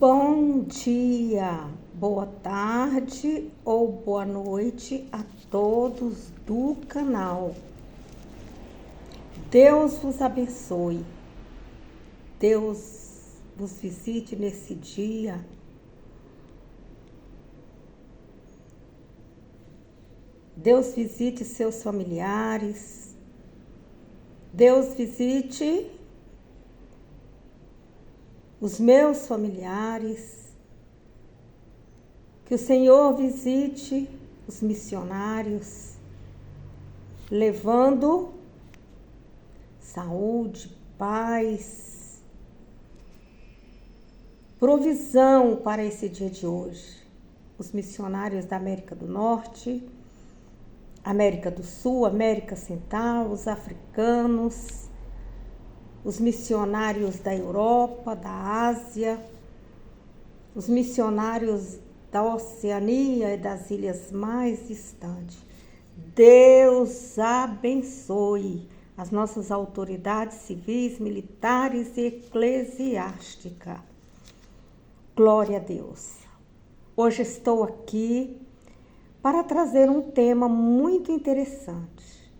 Bom dia, boa tarde ou boa noite a todos do canal. Deus vos abençoe. Deus vos visite nesse dia. Deus visite seus familiares. Deus visite os meus familiares. Que o Senhor visite os missionários, levando saúde, paz, provisão para esse dia de hoje. Os missionários da América do Norte, América do Sul, América Central, os africanos, os missionários da Europa, da Ásia, os missionários da Oceania e das ilhas mais distantes. Deus abençoe as nossas autoridades civis, militares e eclesiásticas. Glória a Deus. Hoje estou aqui para trazer um tema muito interessante.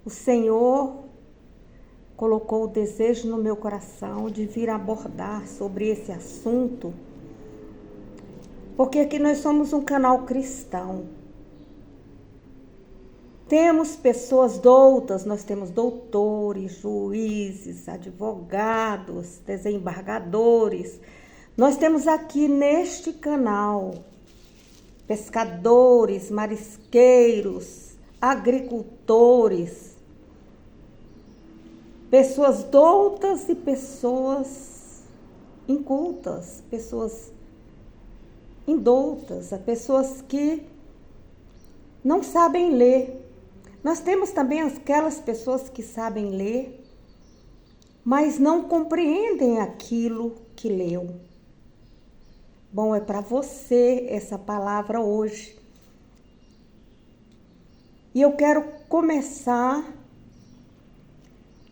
O Senhor colocou o desejo no meu coração de vir abordar sobre esse assunto, porque aqui nós somos um canal cristão. Temos pessoas doutas, nós temos doutores, juízes, advogados, desembargadores. Nós temos aqui neste canal pescadores, marisqueiros, agricultores, pessoas doutas e pessoas incultas, pessoas indoutas, pessoas que não sabem ler. Nós temos também aquelas pessoas que sabem ler, mas não compreendem aquilo que leu. Bom, é para você essa palavra hoje. E eu quero começar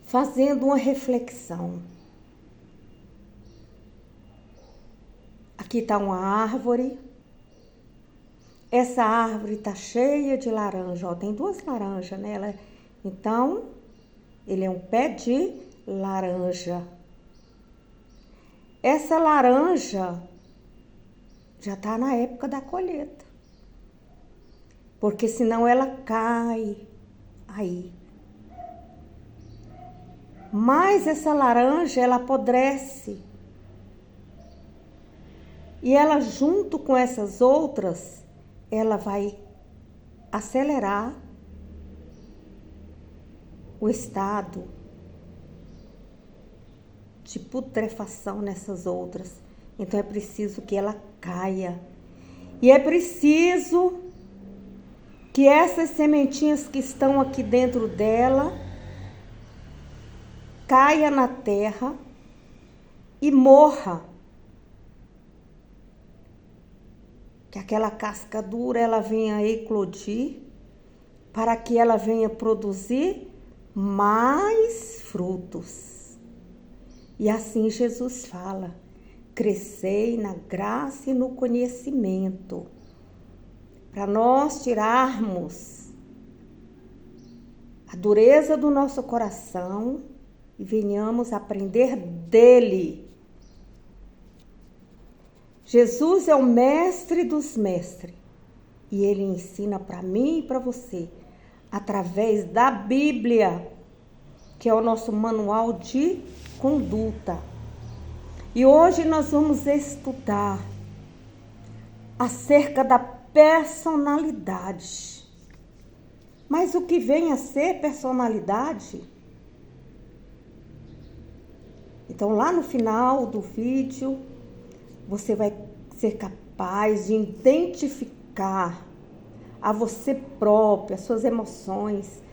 fazendo uma reflexão. Aqui está uma árvore. Essa árvore está cheia de laranja. Ó, tem duas laranjas nela. Então, ele é um pé de laranja. Essa laranja já está na época da colheita. Porque senão ela cai aí. Mas essa laranja, ela apodrece. E ela, junto com essas outras, ela vai acelerar o estado de putrefação nessas outras. Então é preciso que ela caia. E é preciso que essas sementinhas que estão aqui dentro dela caia na terra e morra. Que aquela casca dura ela venha eclodir para que ela venha produzir mais frutos. E assim Jesus fala: crescei na graça e no conhecimento, para nós tirarmos a dureza do nosso coração e venhamos aprender dele. Jesus é o mestre dos mestres e ele ensina para mim e para você através da Bíblia, que é o nosso manual de conduta. E hoje nós vamos estudar acerca da personalidade. Mas o que vem a ser personalidade? Então, lá no final do vídeo, você vai ser capaz de identificar a você próprio, as suas emoções,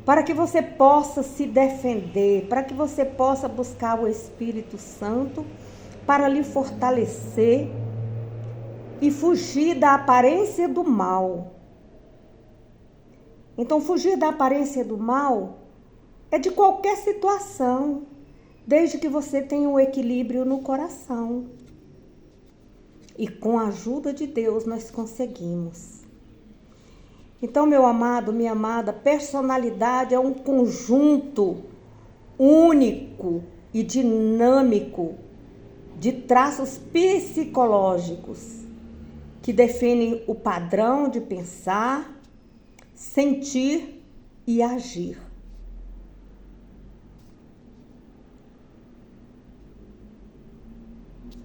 para que você possa se defender, para que você possa buscar o Espírito Santo para lhe fortalecer e fugir da aparência do mal. Então, fugir da aparência do mal é de qualquer situação, desde que você tenha um equilíbrio no coração. E com a ajuda de Deus nós conseguimos. Então, meu amado, minha amada, personalidade é um conjunto único e dinâmico de traços psicológicos que definem o padrão de pensar, sentir e agir.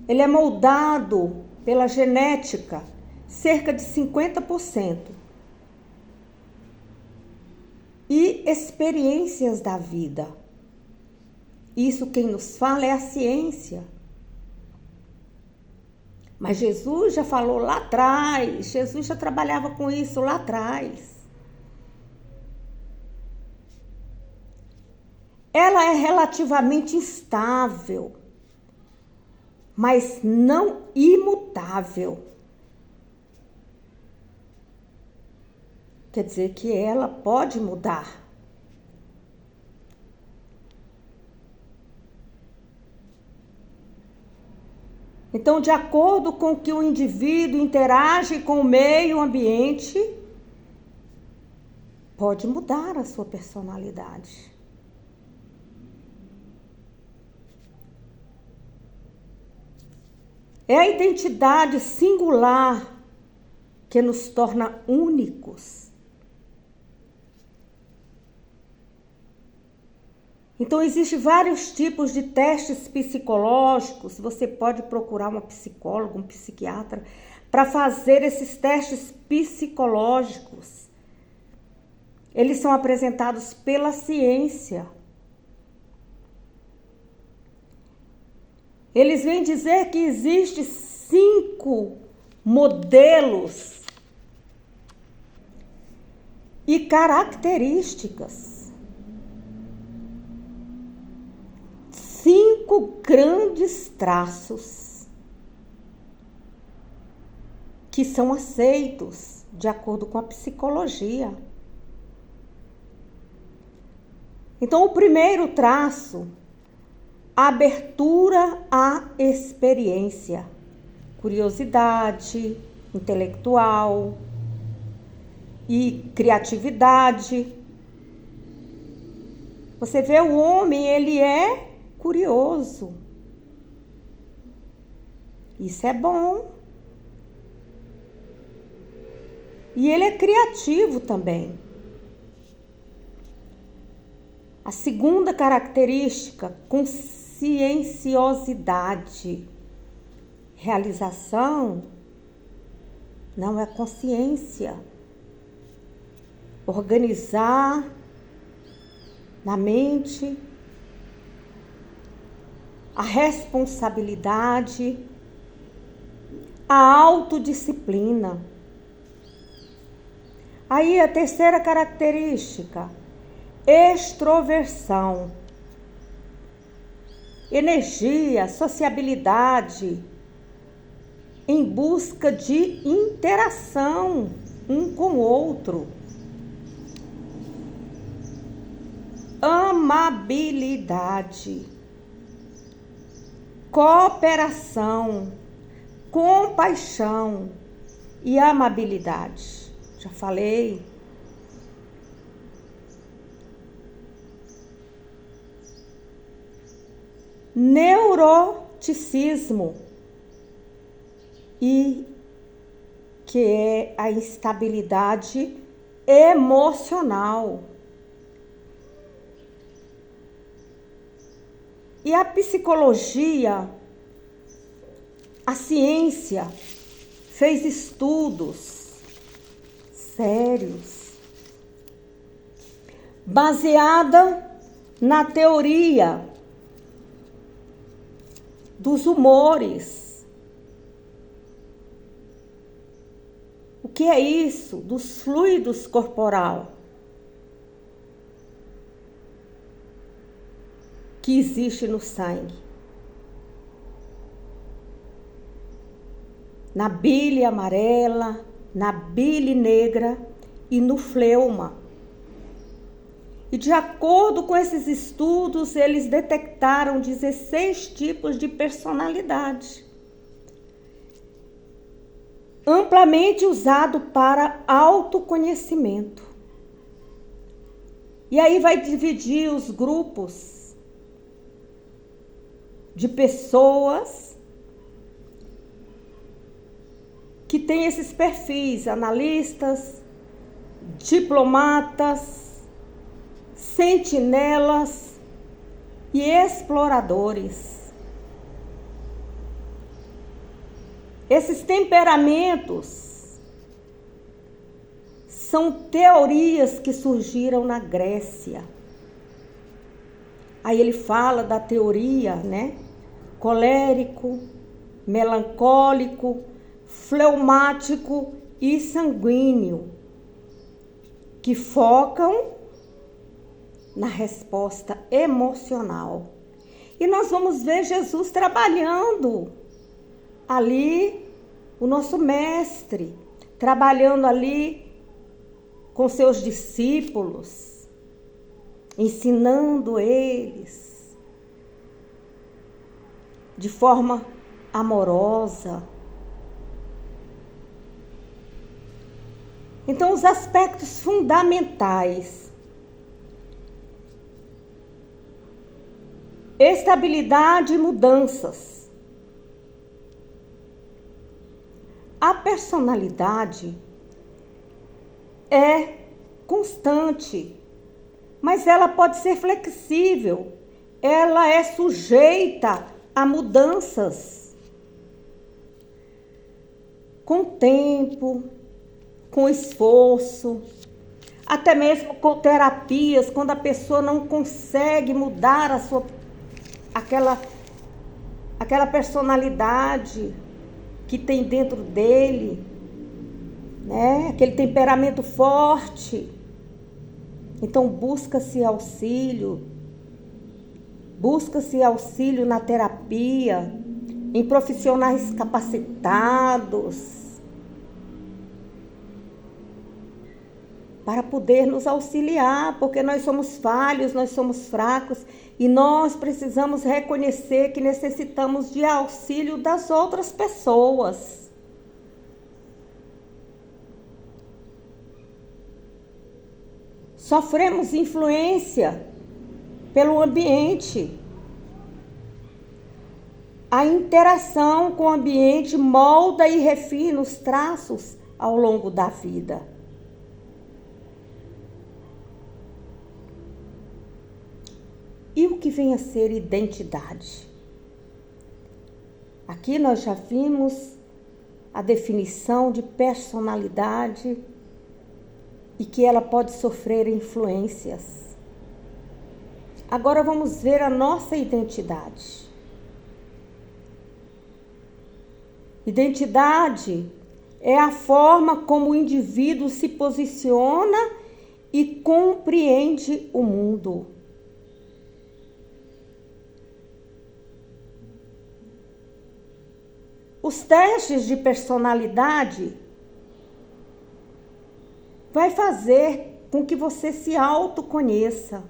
Ele é moldado pela genética, cerca de 50%, e experiências da vida. Isso quem nos fala é a ciência. Mas Jesus já falou lá atrás, Jesus já trabalhava com isso lá atrás. Ela é relativamente instável, mas não imutável. Quer dizer que ela pode mudar. Então, de acordo com que o indivíduo interage com o meio ambiente, pode mudar a sua personalidade. É a identidade singular que nos torna únicos. Então, existem vários tipos de testes psicológicos. Você pode procurar uma psicóloga, um psiquiatra, para fazer esses testes psicológicos. Eles são apresentados pela ciência. Eles vêm dizer que existem 5 modelos e características. 5 grandes traços que são aceitos de acordo com a psicologia. Então, o primeiro traço, abertura à experiência, curiosidade intelectual e criatividade. Você vê o homem, ele é curioso. Isso é bom. E ele é criativo também. A segunda característica, conscienciosidade. Realização não é consciência. Organizar na mente a responsabilidade, a autodisciplina. Aí a terceira característica, extroversão, energia, sociabilidade, em busca de interação um com o outro. Amabilidade, cooperação, compaixão e amabilidade. Já falei. Neuroticismo, e que é a instabilidade emocional. E a psicologia, a ciência, fez estudos sérios, baseada na teoria dos humores. O que é isso? Dos fluidos corporal que existe no sangue, na bile amarela, na bile negra e no fleuma. E de acordo com esses estudos, eles detectaram 16 tipos de personalidade. amplamente usado para autoconhecimento. E aí vai dividir os grupos de pessoas que têm esses perfis: analistas, diplomatas, sentinelas e exploradores. Esses temperamentos são teorias que surgiram na Grécia. Aí ele fala da teoria, né? Colérico, melancólico, fleumático e sanguíneo, que focam na resposta emocional. E nós vamos ver Jesus trabalhando ali, o nosso mestre, trabalhando ali com seus discípulos, ensinando eles de forma amorosa. Então, os aspectos fundamentais: estabilidade e mudanças. A personalidade é constante, mas ela pode ser flexível, ela é sujeita a mudanças com tempo, com esforço, até mesmo com terapias, quando a pessoa não consegue mudar aquela personalidade que tem dentro dele, né? Aquele temperamento forte. Então busca-se auxílio na terapia, em profissionais capacitados, para poder nos auxiliar, porque nós somos falhos, nós somos fracos e nós precisamos reconhecer que necessitamos de auxílio das outras pessoas. Sofremos influência pelo ambiente. A interação com o ambiente molda e refina os traços ao longo da vida. E o que vem a ser identidade? Aqui nós já vimos a definição de personalidade e que ela pode sofrer influências. Agora vamos ver a nossa identidade. Identidade é a forma como o indivíduo se posiciona e compreende o mundo. Os testes de personalidade vai fazer com que você se autoconheça.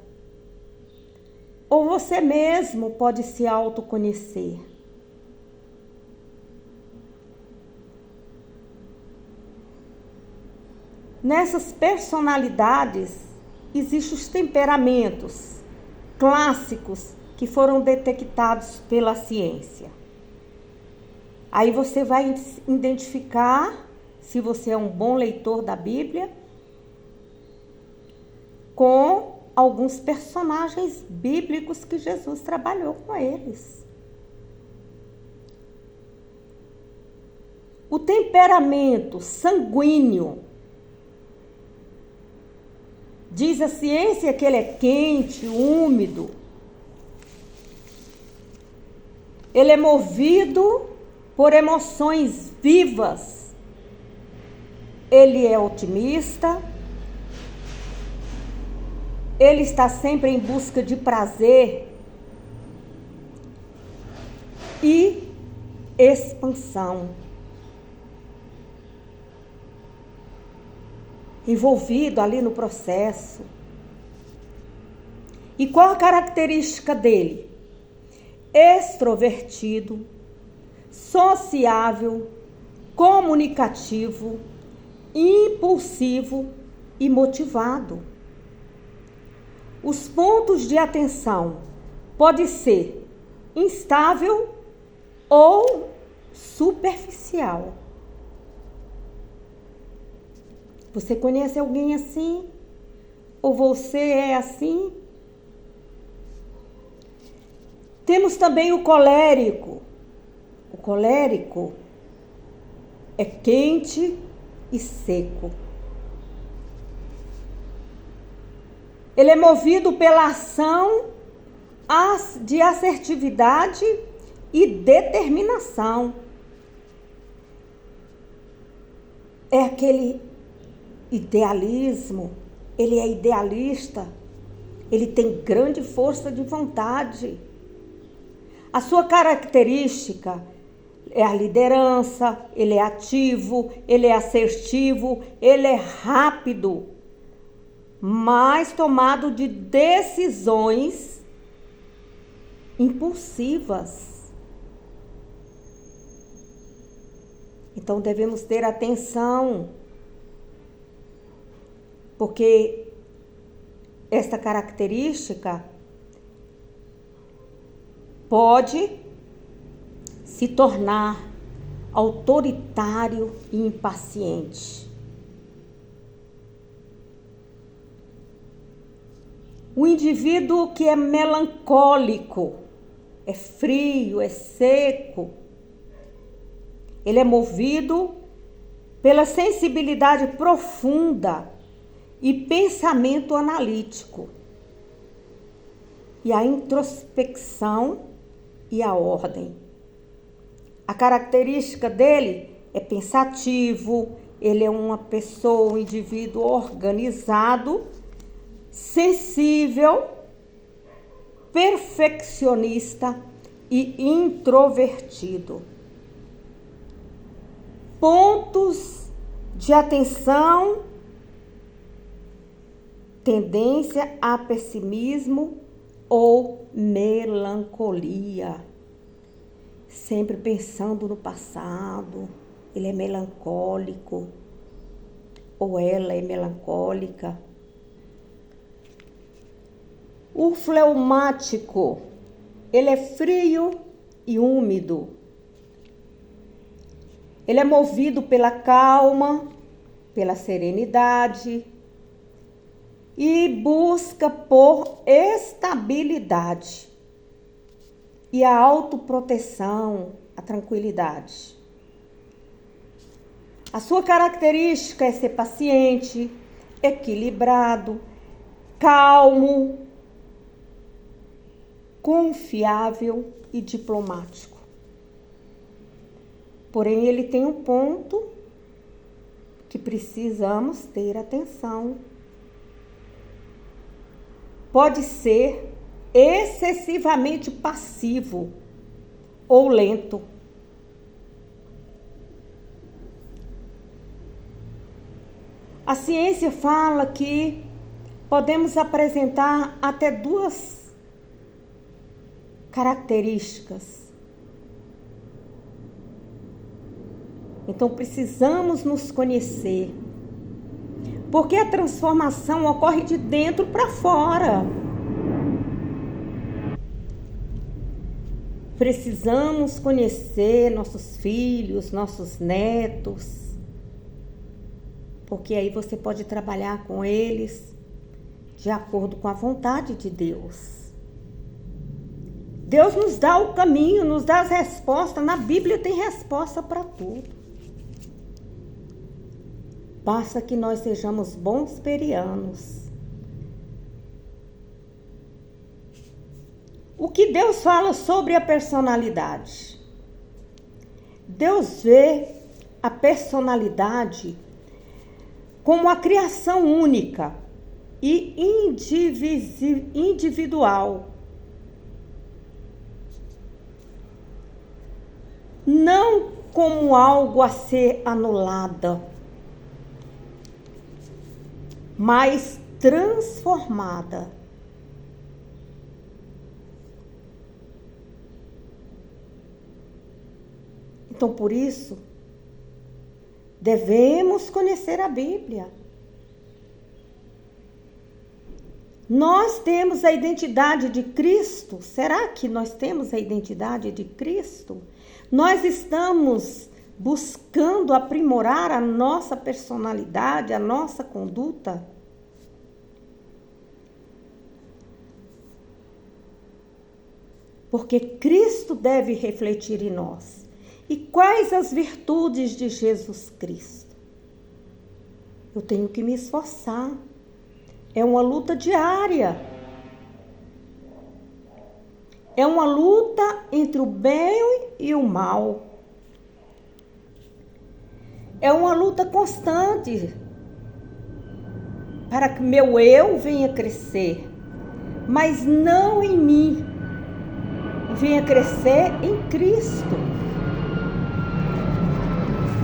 Ou você mesmo pode se autoconhecer. Nessas personalidades existem os temperamentos clássicos que foram detectados pela ciência. Aí você vai identificar, se você é um bom leitor da Bíblia, com alguns personagens bíblicos que Jesus trabalhou com eles. O temperamento sanguíneo, diz a ciência que ele é quente, úmido. Ele é movido por emoções vivas. Ele é otimista. Ele está sempre em busca de prazer e expansão. Envolvido ali no processo. E qual a característica dele? Extrovertido, sociável, comunicativo, impulsivo e motivado. Os pontos de atenção podem ser instável ou superficial. Você conhece alguém assim? Ou você é assim? Temos também o colérico. O colérico é quente e seco. Ele é movido pela ação de assertividade e determinação. É aquele idealismo, ele é idealista, ele tem grande força de vontade. A sua característica é a liderança, ele é ativo, ele é assertivo, ele é rápido, mas tomado de decisões impulsivas. Então devemos ter atenção, porque esta característica pode se tornar autoritário e impaciente. O indivíduo que é melancólico, é frio, é seco, ele é movido pela sensibilidade profunda e pensamento analítico, e a introspecção e a ordem. A característica dele é pensativo, ele é uma pessoa, um indivíduo organizado, sensível, perfeccionista e introvertido. Pontos de atenção: tendência a pessimismo ou melancolia. Sempre pensando no passado, ele é melancólico ou ela é melancólica. O fleumático, ele é frio e úmido. Ele é movido pela calma, pela serenidade e busca por estabilidade e a autoproteção, a tranquilidade. A sua característica é ser paciente, equilibrado, calmo, confiável e diplomático. Porém, ele tem um ponto que precisamos ter atenção. Pode ser excessivamente passivo ou lento. A ciência fala que podemos apresentar até 2 características. Então precisamos nos conhecer, porque a transformação ocorre de dentro para fora. Precisamos conhecer nossos filhos, nossos netos, porque aí você pode trabalhar com eles de acordo com a vontade de Deus. Deus nos dá o caminho, nos dá as respostas. Na Bíblia tem resposta para tudo. Basta que nós sejamos bons perianos. O que Deus fala sobre a personalidade? Deus vê a personalidade como a criação única e individual. Não como algo a ser anulado, mas transformada. Então, por isso, Devemos conhecer a Bíblia. Nós temos a identidade de Cristo. Será que nós temos a identidade de Cristo? Nós estamos buscando aprimorar a nossa personalidade, a nossa conduta? Porque Cristo deve refletir em nós. E quais as virtudes de Jesus Cristo? Eu tenho que me esforçar. É uma luta diária. É uma luta entre o bem e o mal. É uma luta constante para que meu eu venha crescer, mas não em mim. Venha crescer em Cristo.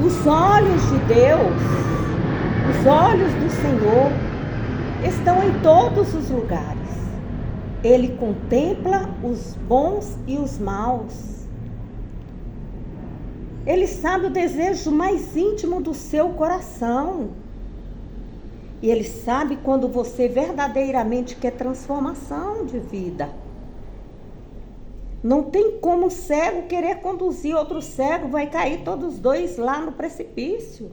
Os olhos de Deus, os olhos do Senhor estão em todos os lugares. Ele contempla os bons e os maus. Ele sabe o desejo mais íntimo do seu coração. E Ele sabe quando você verdadeiramente quer transformação de vida. Não tem como um cego querer conduzir outro cego, vai cair todos os dois lá no precipício.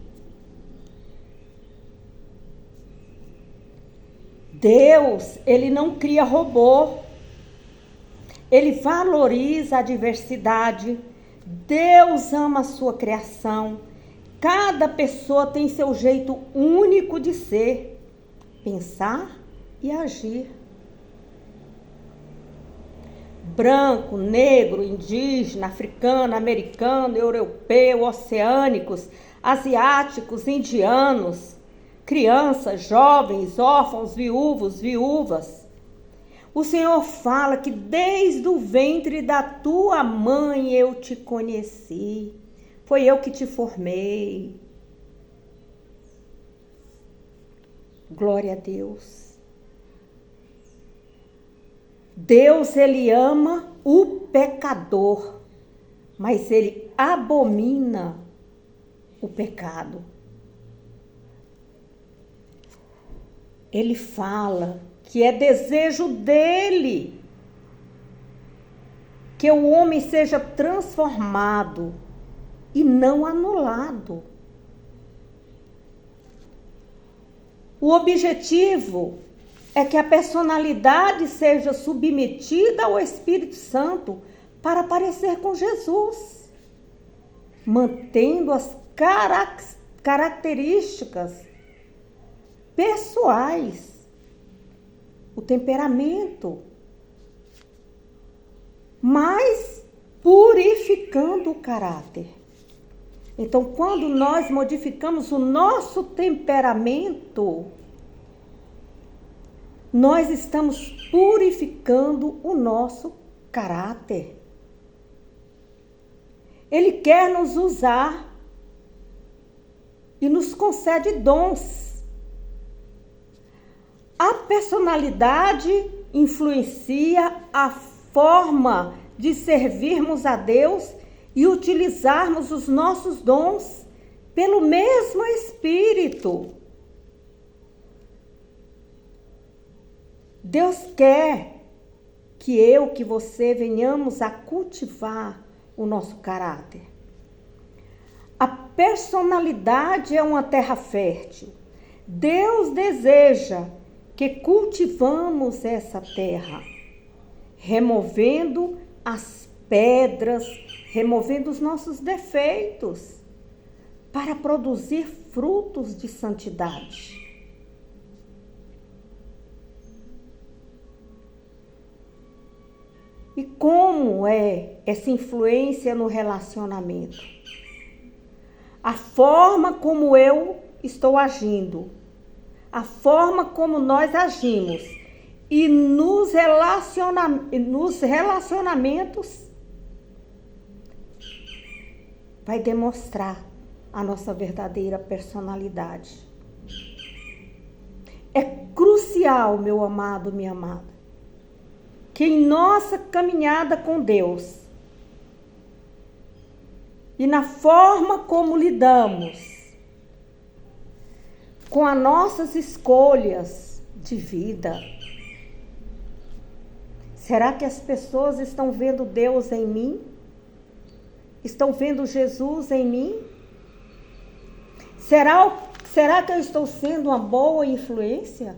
Deus, Ele não cria robô. Ele valoriza a diversidade. Deus ama a sua criação. Cada pessoa tem seu jeito único de ser, pensar e agir. Branco, negro, indígena, africano, americano, europeu, oceânicos, asiáticos, indianos, crianças, jovens, órfãos, viúvos, viúvas. O Senhor fala que desde o ventre da tua mãe eu te conheci. Foi eu que te formei. Glória a Deus. Deus, Ele ama o pecador, mas Ele abomina o pecado. Ele fala que é desejo dele que o homem seja transformado e não anulado. O objetivo é que a personalidade seja submetida ao Espírito Santo para parecer com Jesus, mantendo as características pessoais, o temperamento, mas purificando o caráter. Então, quando nós modificamos o nosso temperamento, nós estamos purificando o nosso caráter. Ele quer nos usar e nos concede dons. A personalidade influencia a forma de servirmos a Deus e utilizarmos os nossos dons pelo mesmo Espírito. Deus quer que você venhamos a cultivar o nosso caráter. A personalidade é uma terra fértil. Deus deseja que cultivamos essa terra, removendo as pedras, removendo os nossos defeitos, para produzir frutos de santidade. E como é essa influência no relacionamento? A forma como eu estou agindo, a forma como nós agimos e nos relacionamentos vai demonstrar a nossa verdadeira personalidade. É crucial, meu amado, minha amada, que em nossa caminhada com Deus e na forma como lidamos com as nossas escolhas de vida. Será que as pessoas estão vendo Deus em mim? Estão vendo Jesus em mim? Será que eu estou sendo uma boa influência?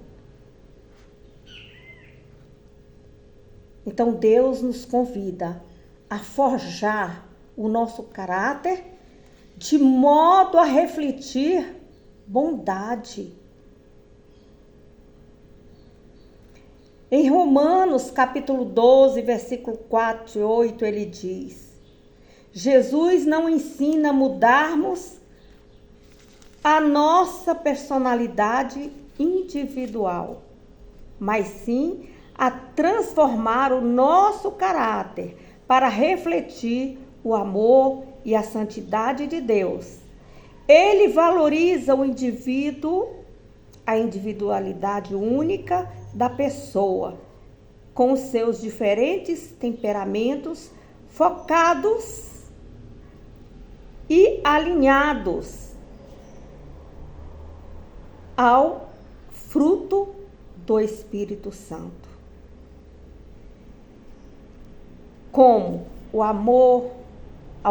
Então Deus nos convida a forjar o nosso caráter de modo a refletir bondade. Em Romanos, capítulo 12, versículo 4 e 8, ele diz: Jesus não ensina a mudarmos a nossa personalidade individual, mas sim a transformar o nosso caráter para refletir o amor e a santidade de Deus. Ele valoriza o indivíduo, a individualidade única da pessoa, com os seus diferentes temperamentos focados e alinhados ao fruto do Espírito Santo, como o amor, a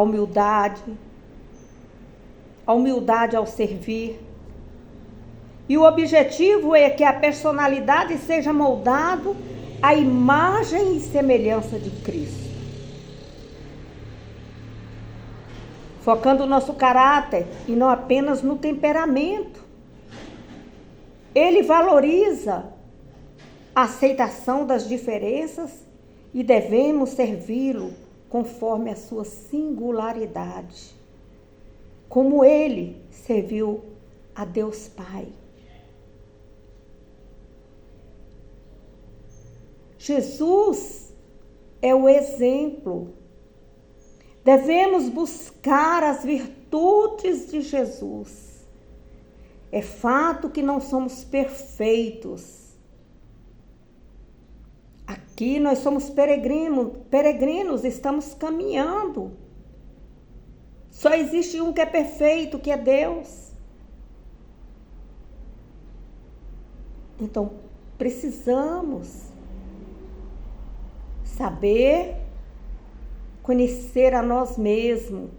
humildade ao servir. E o objetivo é que a personalidade seja moldado à imagem e semelhança de Cristo. Focando o nosso caráter e não apenas no temperamento. Ele valoriza a aceitação das diferenças e devemos servi-lo conforme a sua singularidade, como ele serviu a Deus Pai. Jesus é o exemplo. Devemos buscar as virtudes de Jesus. É fato que não somos perfeitos. Aqui nós somos peregrinos, estamos caminhando. Só existe um que é perfeito, que é Deus. Então, precisamos saber conhecer a nós mesmos.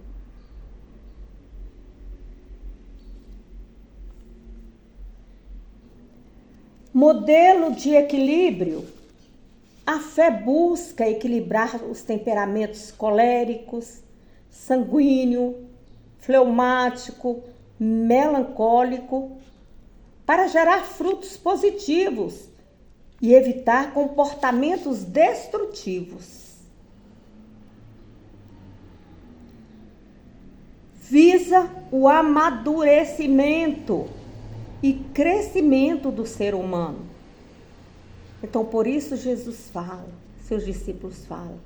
Modelo de equilíbrio. A fé busca equilibrar os temperamentos coléricos, sanguíneo, fleumático, melancólico, para gerar frutos positivos e evitar comportamentos destrutivos. Visa o amadurecimento e crescimento do ser humano. Então, por isso Jesus fala, seus discípulos falam,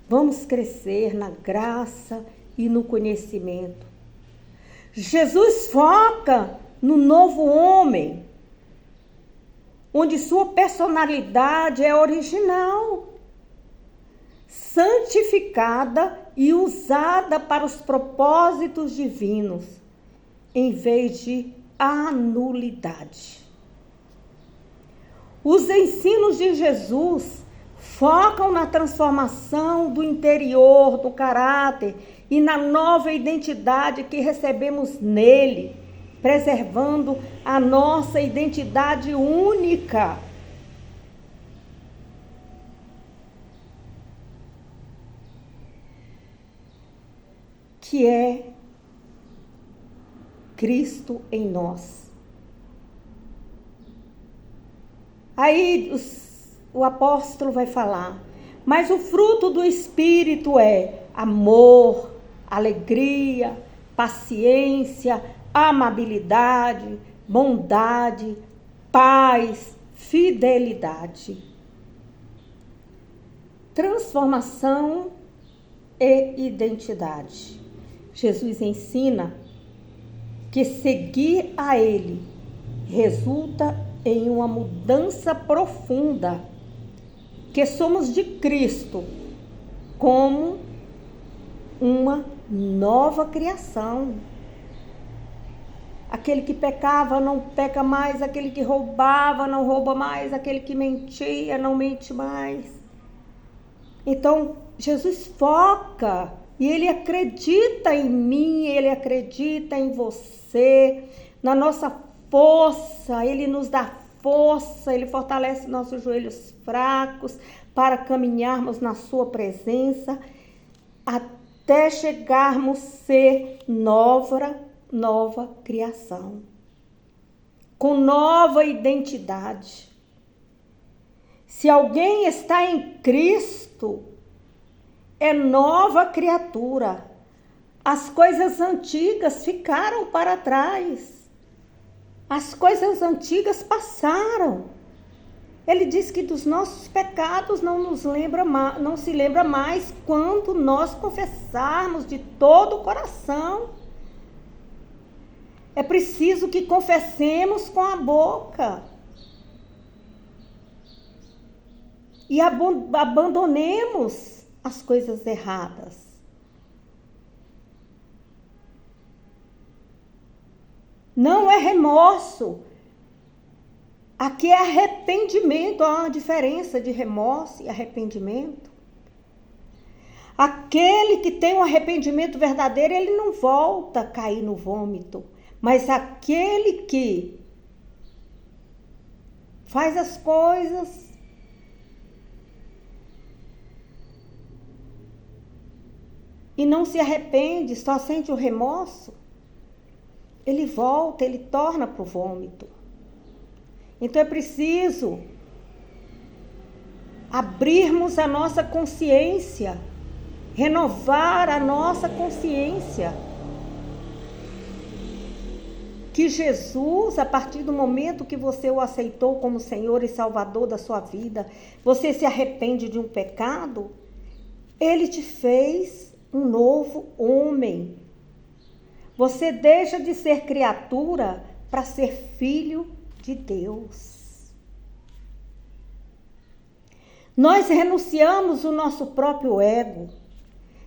vamos crescer na graça e no conhecimento. Jesus foca no novo homem, onde sua personalidade é original, santificada e usada para os propósitos divinos, em vez de anulidade. Os ensinos de Jesus focam na transformação do interior, do caráter e na nova identidade que recebemos nele, preservando a nossa identidade única. Que é Cristo em nós. Aí o apóstolo vai falar, mas o fruto do Espírito é amor, alegria, paciência, amabilidade, bondade, paz, fidelidade. Transformação e identidade. Jesus ensina que seguir a Ele resulta em uma mudança profunda, que somos de Cristo como uma nova criação. Aquele que pecava não peca mais, aquele que roubava não rouba mais, aquele que mentia não mente mais. Então, Jesus foca e Ele acredita em mim, Ele acredita em você, na nossa força, Ele nos dá força, Ele fortalece nossos joelhos fracos para caminharmos na Sua presença, até chegarmos a ser nova criação, com nova identidade. Se alguém está em Cristo, é nova criatura. As coisas antigas ficaram para trás. As coisas antigas passaram. Ele diz que dos nossos pecados não se lembra mais quando nós confessarmos de todo o coração. É preciso que confessemos com a boca. E abandonemos as coisas erradas. Não é remorso. Aqui é arrependimento. Há uma diferença de remorso e arrependimento. Aquele que tem um arrependimento verdadeiro, ele não volta a cair no vômito. Mas aquele que faz as coisas e não se arrepende, só sente o remorso, ele volta, ele torna para o vômito. Então é preciso abrirmos a nossa consciência, renovar a nossa consciência. Que Jesus, a partir do momento que você o aceitou como Senhor e Salvador da sua vida, você se arrepende de um pecado, Ele te fez um novo homem. Você deixa de ser criatura para ser filho de Deus. Nós renunciamos o nosso próprio ego.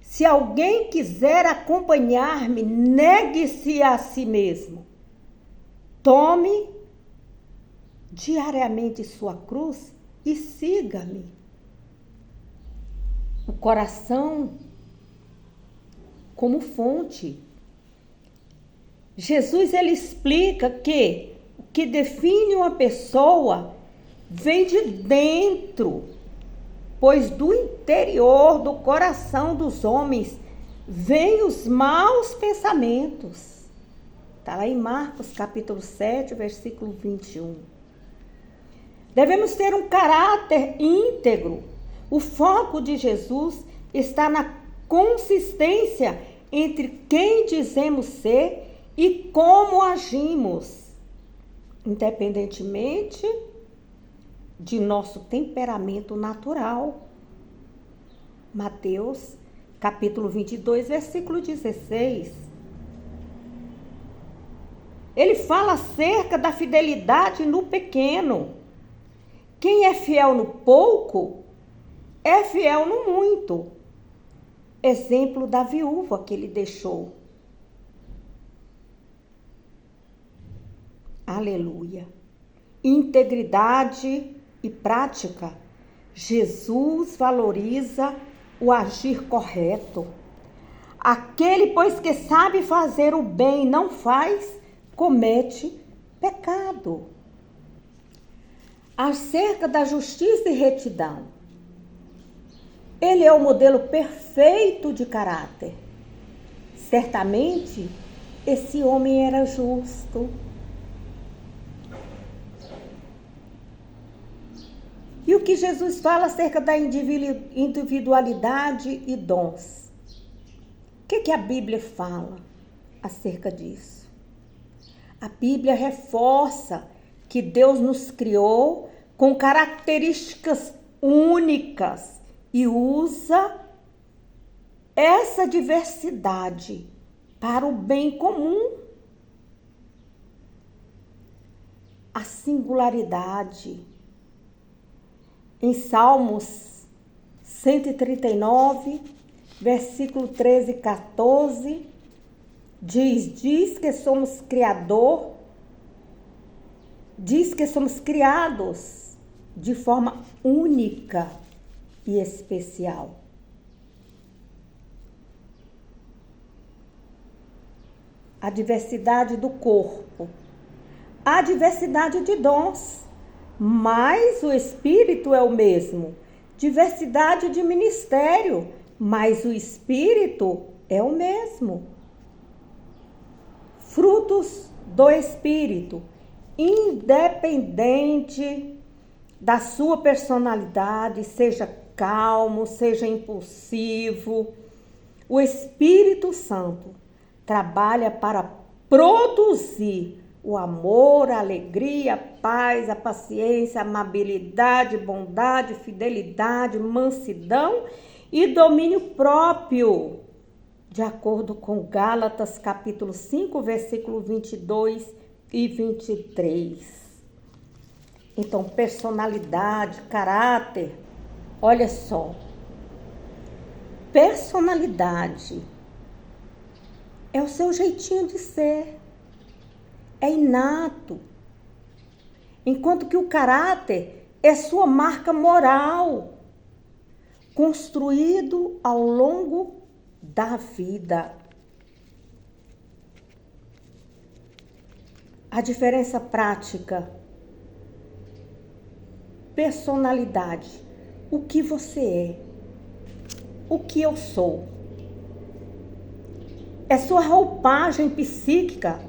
Se alguém quiser acompanhar-me, negue-se a si mesmo. Tome diariamente sua cruz e siga-me. O coração como fonte. Jesus, ele explica que o que define uma pessoa vem de dentro, pois do interior do coração dos homens vêm os maus pensamentos. Está lá em Marcos capítulo 7, versículo 21. Devemos ter um caráter íntegro. O foco de Jesus está na consistência entre quem dizemos ser e como agimos, independentemente de nosso temperamento natural. Mateus capítulo 22, versículo 16. Ele fala acerca da fidelidade no pequeno. Quem é fiel no pouco, é fiel no muito. Exemplo da viúva que ele deixou. Aleluia. Integridade e prática. Jesus valoriza o agir correto. Aquele, pois, que sabe fazer o bem e não faz, comete pecado. Acerca da justiça e retidão. Ele é o modelo perfeito de caráter. Certamente, esse homem era justo. E o que Jesus fala acerca da individualidade e dons? O que a Bíblia fala acerca disso? A Bíblia reforça que Deus nos criou com características únicas e usa essa diversidade para o bem comum. A singularidade. Em Salmos 139, versículo 13 e 14, Diz que somos criador, diz que somos criados de forma única e especial. A diversidade do corpo, a diversidade de dons, mas o Espírito é o mesmo. Diversidade de ministério, mas o Espírito é o mesmo. Frutos do Espírito, independente da sua personalidade, seja calmo, seja impulsivo, o Espírito Santo trabalha para produzir o amor, a alegria, a paz, a paciência, a amabilidade, bondade, fidelidade, mansidão e domínio próprio, de acordo com Gálatas capítulo 5, versículo 22 e 23. Então, personalidade, caráter, olha só. Personalidade é o seu jeitinho de ser, é inato. Enquanto que o caráter é sua marca moral, construído ao longo da vida. A diferença prática, personalidade, o que você é, o que eu sou. É sua roupagem psíquica,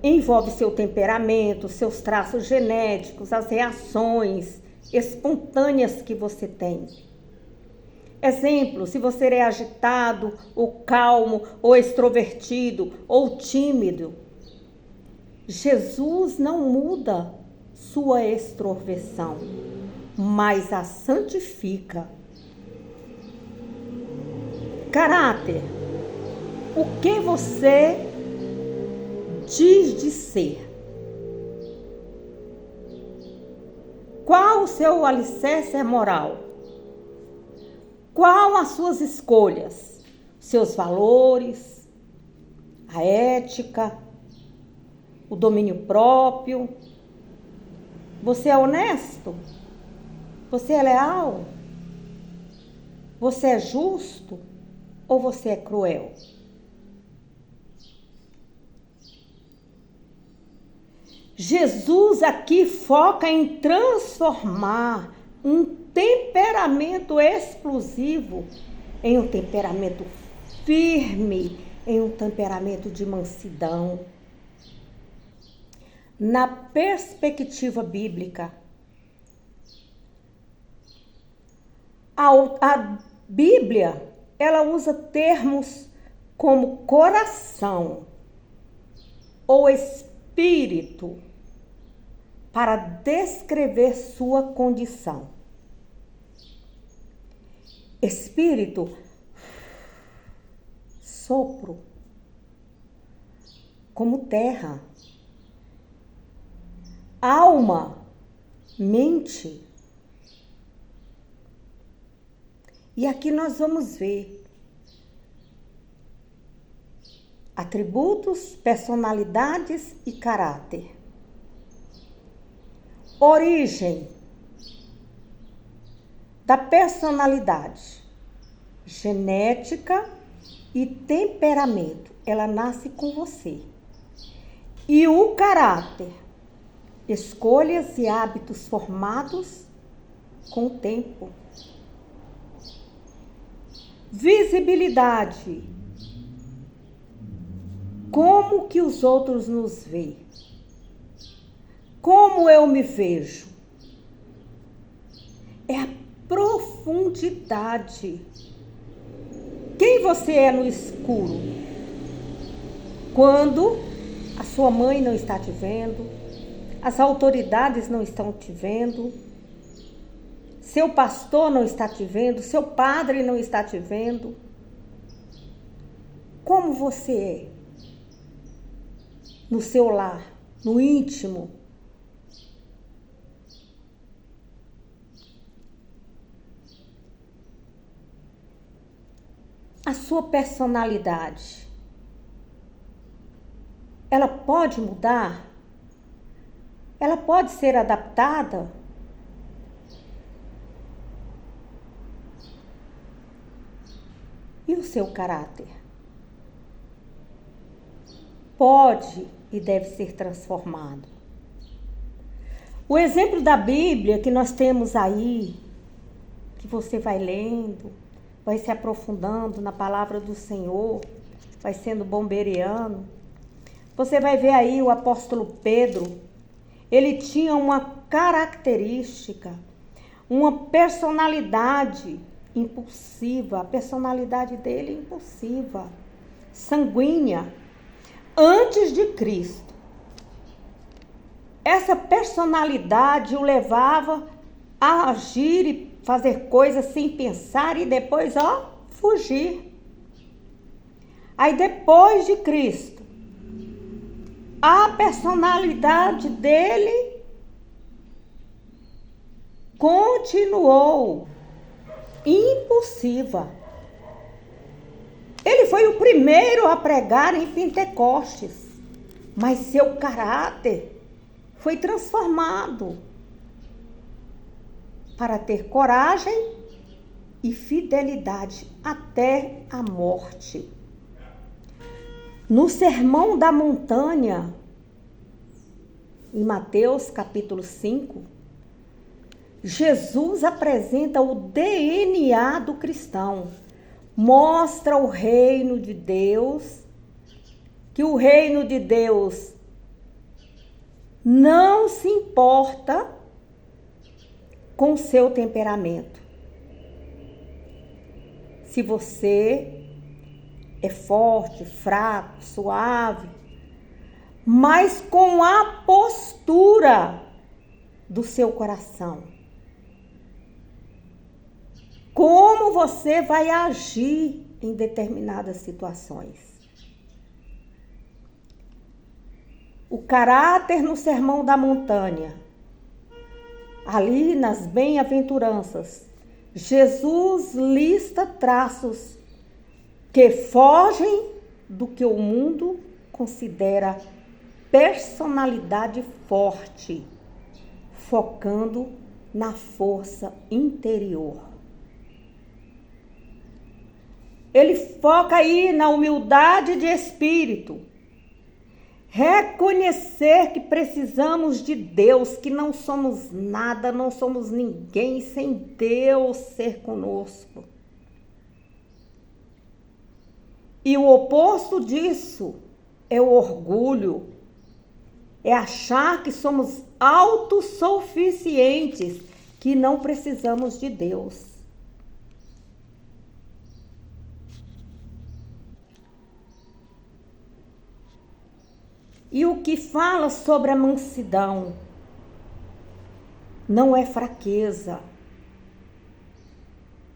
envolve seu temperamento, seus traços genéticos, as reações espontâneas que você tem. Exemplo, se você é agitado, ou calmo, ou extrovertido, ou tímido. Jesus não muda sua extroversão, mas a santifica. Caráter. O que você diz de ser? Qual o seu alicerce moral? Qual as suas escolhas? Seus valores, a ética, o domínio próprio? Você é honesto? Você é leal? Você é justo ou você é cruel? Jesus aqui foca em transformar um temperamento explosivo em um temperamento firme, em um temperamento de mansidão. Na perspectiva bíblica, a Bíblia, ela usa termos como coração ou espírito para descrever sua condição. Espírito, sopro, como terra. Alma, mente. E aqui nós vamos ver atributos, personalidades e caráter. Origem da personalidade, genética e temperamento. Ela nasce com você. E o caráter, escolhas e hábitos formados com o tempo. Visibilidade. Como que os outros nos veem? Como eu me vejo? É a profundidade. Quem você é no escuro? Quando a sua mãe não está te vendo, as autoridades não estão te vendo, seu pastor não está te vendo, seu padre não está te vendo. Como você é no seu lar, no íntimo? A sua personalidade. ela pode mudar? Ela pode ser adaptada? E o seu caráter? Pode e deve ser transformado. O exemplo da Bíblia que nós temos aí, que você vai lendo, vai se aprofundando na palavra do Senhor, vai sendo bombeiriano. Você vai ver aí o apóstolo Pedro, ele tinha uma característica, uma personalidade impulsiva, a personalidade dele impulsiva, sanguínea, antes de Cristo. Essa personalidade o levava a agir e fazer coisas sem pensar e depois, fugir. Aí depois de Cristo, a personalidade dele continuou impulsiva. Ele foi o primeiro a pregar em Pentecostes, mas seu caráter foi transformado para ter coragem e fidelidade até a morte. No Sermão da Montanha, em Mateus capítulo 5, Jesus apresenta o DNA do cristão, mostra o reino de Deus, que o reino de Deus não se importa com o seu temperamento. Se você é forte, fraco, suave, mas com a postura do seu coração. Como você vai agir em determinadas situações. O caráter no Sermão da Montanha, ali nas bem-aventuranças, Jesus lista traços que fogem do que o mundo considera personalidade forte, focando na força interior. Ele foca aí na humildade de espírito, reconhecer que precisamos de Deus, que não somos nada, não somos ninguém sem Deus ser conosco. E o oposto disso é o orgulho, é achar que somos autossuficientes, que não precisamos de Deus. E o que fala sobre a mansidão não é fraqueza,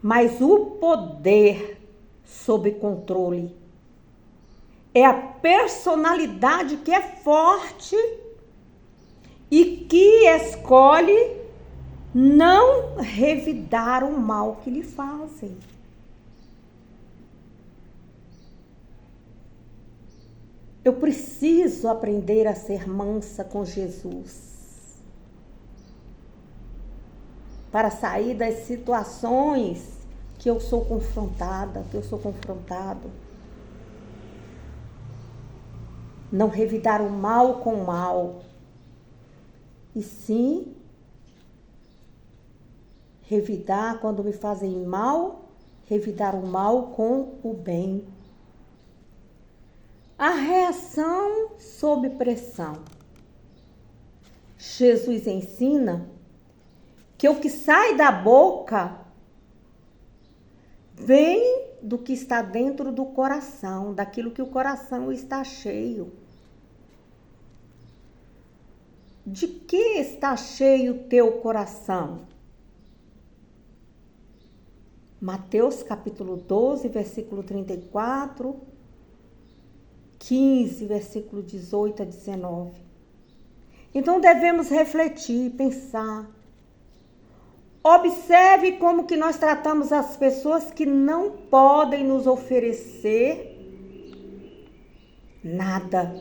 mas o poder sob controle. É a personalidade que é forte e que escolhe não revidar o mal que lhe fazem. Eu preciso aprender a ser mansa com Jesus, para sair das situações que eu sou confrontada, que eu sou confrontado. Não revidar o mal com o mal, e sim revidar quando me fazem mal, revidar o mal com o bem. A reação sob pressão. Jesus ensina que o que sai da boca vem do que está dentro do coração, daquilo que o coração está cheio. De que está cheio o teu coração? Mateus capítulo 12, versículo 34, 15, versículo 18 a 19. Então devemos refletir, pensar. Observe como que nós tratamos as pessoas que não podem nos oferecer nada.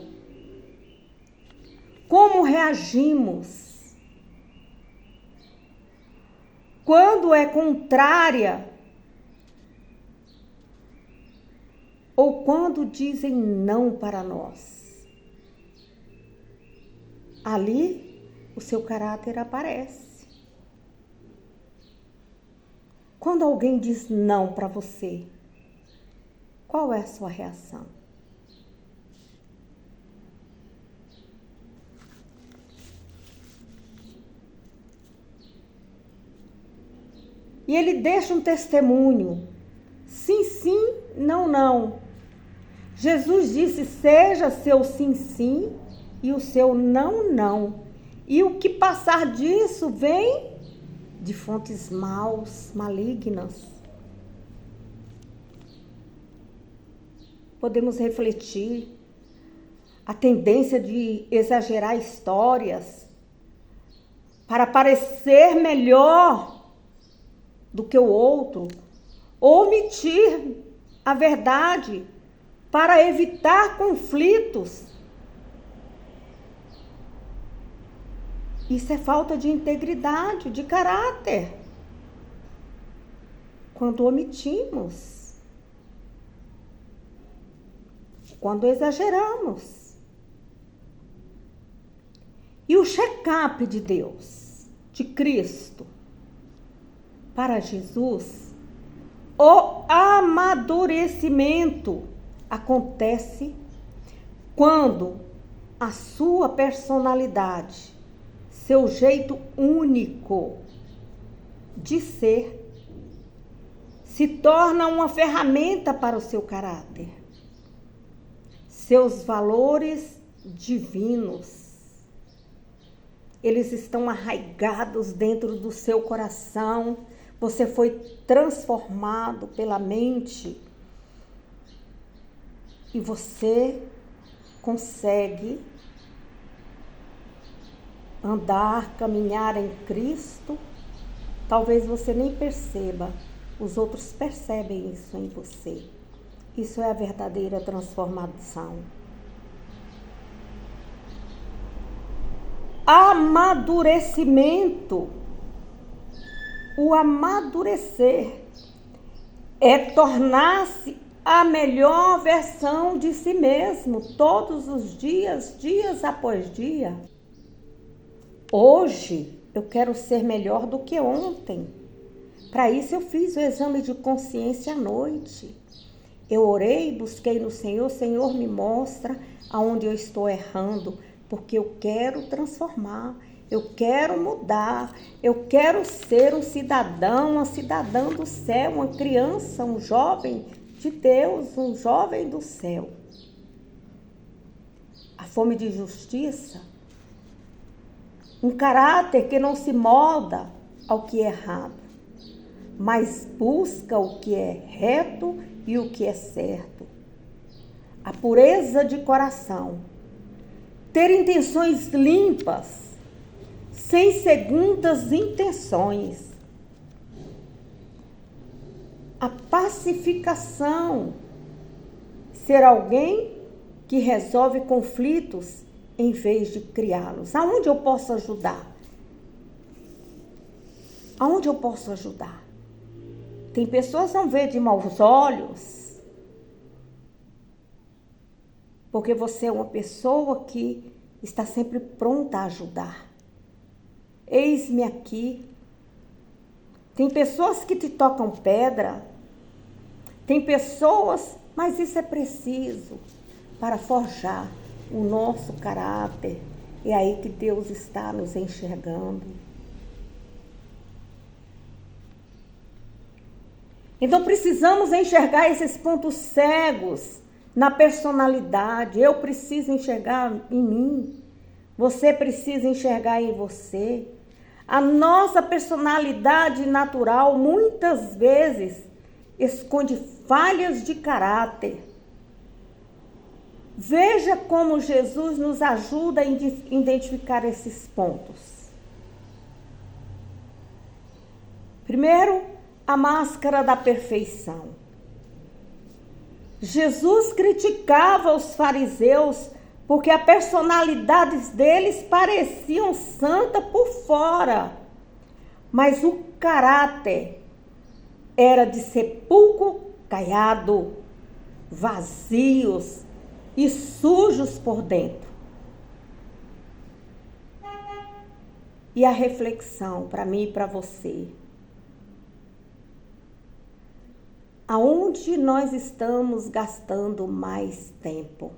Como reagimos quando é contrária ou quando dizem não para nós? Ali o seu caráter aparece. Quando alguém diz não para você, qual é a sua reação? E ele deixa um testemunho. Sim, sim, não, não. Jesus disse, seja seu sim, sim e o seu não, não. E o que passar disso vem de fontes maus, malignas. Podemos refletir a tendência de exagerar histórias para parecer melhor do que o outro, omitir a verdade para evitar conflitos. Isso é falta de integridade, de caráter. Quando omitimos, quando exageramos. E o check-up de Deus, de Cristo, para Jesus, o amadurecimento acontece quando a sua personalidade, seu jeito único de ser, se torna uma ferramenta para o seu caráter, seus valores divinos. Eles estão arraigados dentro do seu coração. Você foi transformado pela mente e você consegue andar, caminhar em Cristo. Talvez você nem perceba, os outros percebem isso em você. Isso é a verdadeira transformação. Amadurecimento. O amadurecer é tornar-se a melhor versão de si mesmo, todos os dias, dias após dia. Hoje eu quero ser melhor do que ontem. Para isso eu fiz o exame de consciência à noite. Eu orei, busquei no Senhor, Senhor me mostra aonde eu estou errando, porque eu quero transformar. Eu quero mudar, eu quero ser um cidadão, uma cidadã do céu, uma criança, um jovem de Deus, um jovem do céu. A fome de justiça, um caráter que não se molda ao que é errado, mas busca o que é reto e o que é certo. A pureza de coração, ter intenções limpas, sem segundas intenções. A pacificação, ser alguém que resolve conflitos em vez de criá-los. Aonde eu posso ajudar? Aonde eu posso ajudar? Tem pessoas que vão ver de maus olhos, porque você é uma pessoa que está sempre pronta a ajudar. Eis-me aqui. Tem pessoas que te tocam pedra. Tem pessoas, mas isso é preciso para forjar o nosso caráter. É aí que Deus está nos enxergando. Então precisamos enxergar esses pontos cegos na personalidade. Eu preciso enxergar em mim. Você precisa enxergar em você. A nossa personalidade natural muitas vezes esconde falhas de caráter. Veja como Jesus nos ajuda a identificar esses pontos. Primeiro, a máscara da perfeição. Jesus criticava os fariseus porque a personalidade deles pareciam santa por fora, mas o caráter era de sepulcro caiado, vazios e sujos por dentro. E a reflexão para mim e para você: aonde nós estamos gastando mais tempo?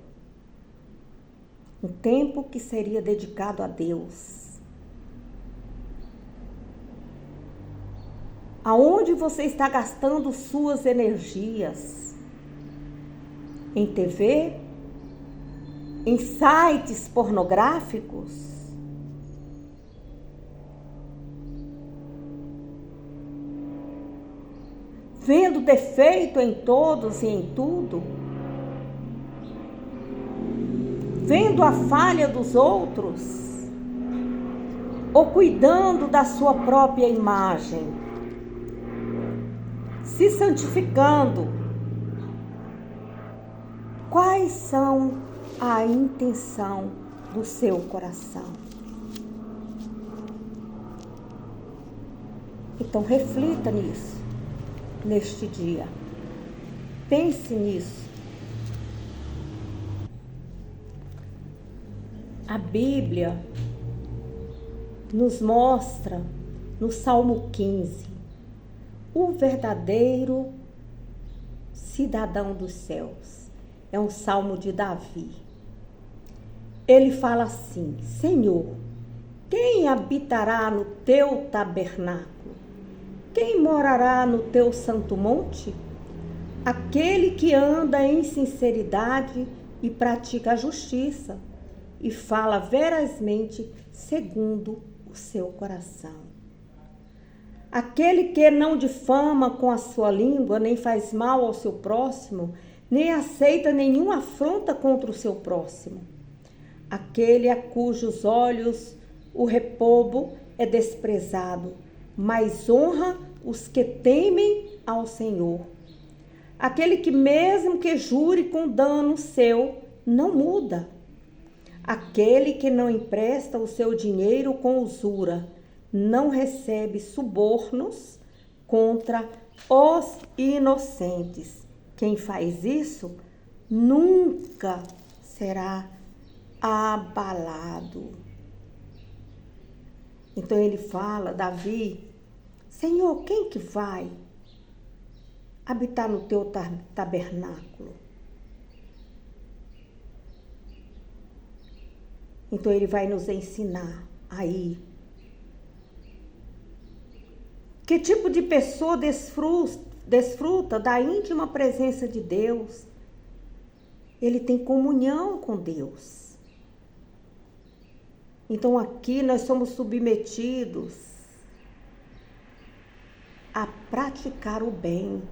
Um tempo que seria dedicado a Deus. Aonde você está gastando suas energias? Em TV? Em sites pornográficos? Vendo defeito em todos e em tudo? Vendo a falha dos outros? Ou cuidando da sua própria imagem? Se santificando? Quais são a intenção do seu coração? Então reflita nisso, neste dia. Pense nisso. A Bíblia nos mostra no Salmo 15 o verdadeiro cidadão dos céus. É um salmo de Davi. Ele fala assim: Senhor, quem habitará no teu tabernáculo? Quem morará no teu santo monte? Aquele que anda em sinceridade e pratica a justiça e fala verazmente segundo o seu coração. Aquele que não difama com a sua língua, nem faz mal ao seu próximo, nem aceita nenhuma afronta contra o seu próximo. Aquele a cujos olhos o repouso é desprezado, mas honra os que temem ao Senhor. Aquele que mesmo que jure com dano seu, não muda. Aquele que não empresta o seu dinheiro com usura, não recebe subornos contra os inocentes. Quem faz isso nunca será abalado. Então ele fala, Davi: Senhor, quem que vai habitar no teu tabernáculo? Então ele vai nos ensinar aí que tipo de pessoa desfruta da íntima presença de Deus. Ele tem comunhão com Deus. Então aqui nós somos submetidos a praticar o bem,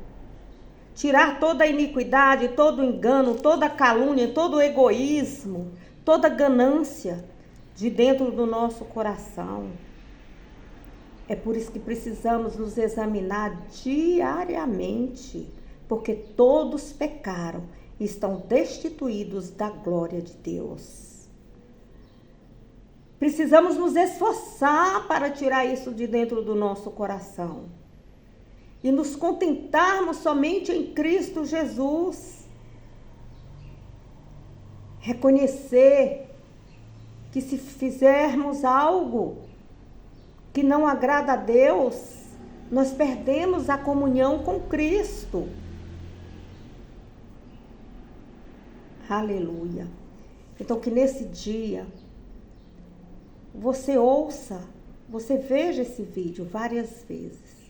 tirar toda a iniquidade, todo o engano, toda a calúnia, todo o egoísmo, toda a ganância de dentro do nosso coração. É por isso que precisamos nos examinar diariamente, porque todos pecaram e estão destituídos da glória de Deus. Precisamos nos esforçar para tirar isso de dentro do nosso coração e nos contentarmos somente em Cristo Jesus. Reconhecer que se fizermos algo que não agrada a Deus, nós perdemos a comunhão com Cristo. Aleluia. Então que nesse dia você ouça, você veja esse vídeo várias vezes.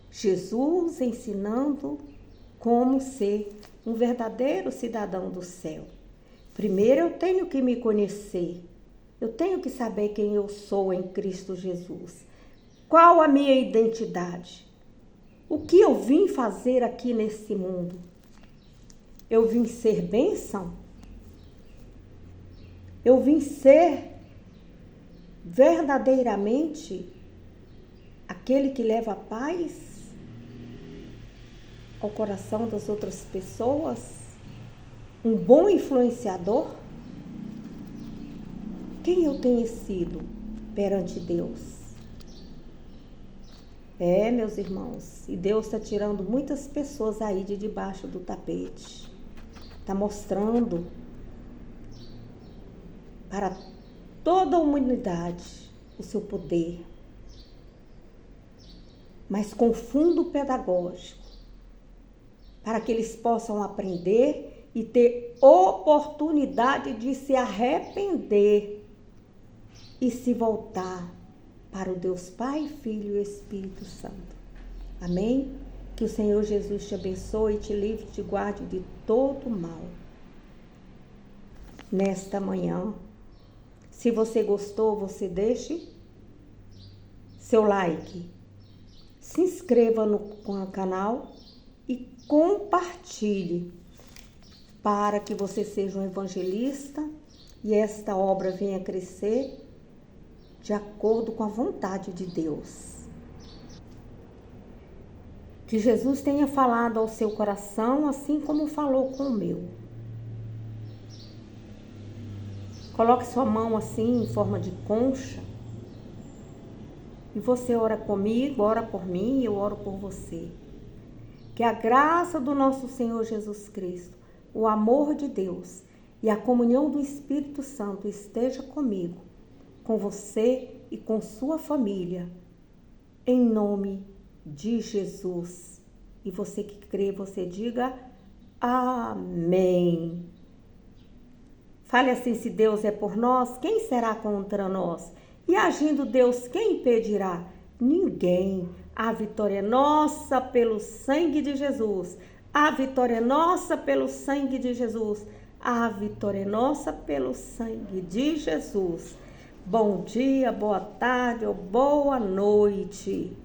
Jesus ensinando como ser um verdadeiro cidadão do céu. Primeiro eu tenho que me conhecer, eu tenho que saber quem eu sou em Cristo Jesus. Qual a minha identidade? O que eu vim fazer aqui nesse mundo? Eu vim ser bênção? Eu vim ser verdadeiramente aquele que leva paz? ao coração das outras pessoas? Um bom influenciador? Quem eu tenho sido perante Deus? Meus irmãos, e Deus está tirando muitas pessoas aí de debaixo do tapete. Está mostrando para toda a humanidade o seu poder, mas com fundo pedagógico, para que eles possam aprender e ter oportunidade de se arrepender e se voltar para o Deus Pai, Filho e Espírito Santo. Amém? Que o Senhor Jesus te abençoe, te livre, te guarde de todo mal. Nesta manhã, se você gostou, você deixe seu like, se inscreva no canal e compartilhe para que você seja um evangelista e esta obra venha crescer de acordo com a vontade de Deus. Que Jesus tenha falado ao seu coração, assim como falou com o meu. Coloque sua mão assim, em forma de concha. E você ora comigo, ora por mim e eu oro por você. Que a graça do nosso Senhor Jesus Cristo, o amor de Deus e a comunhão do Espírito Santo esteja comigo, com você e com sua família, em nome de Jesus. E você que crê, você diga amém. Fale assim: se Deus é por nós, quem será contra nós? E agindo Deus, quem impedirá? Ninguém. A vitória é nossa pelo sangue de Jesus. A vitória é nossa pelo sangue de Jesus. A vitória é nossa pelo sangue de Jesus. Bom dia, boa tarde ou boa noite.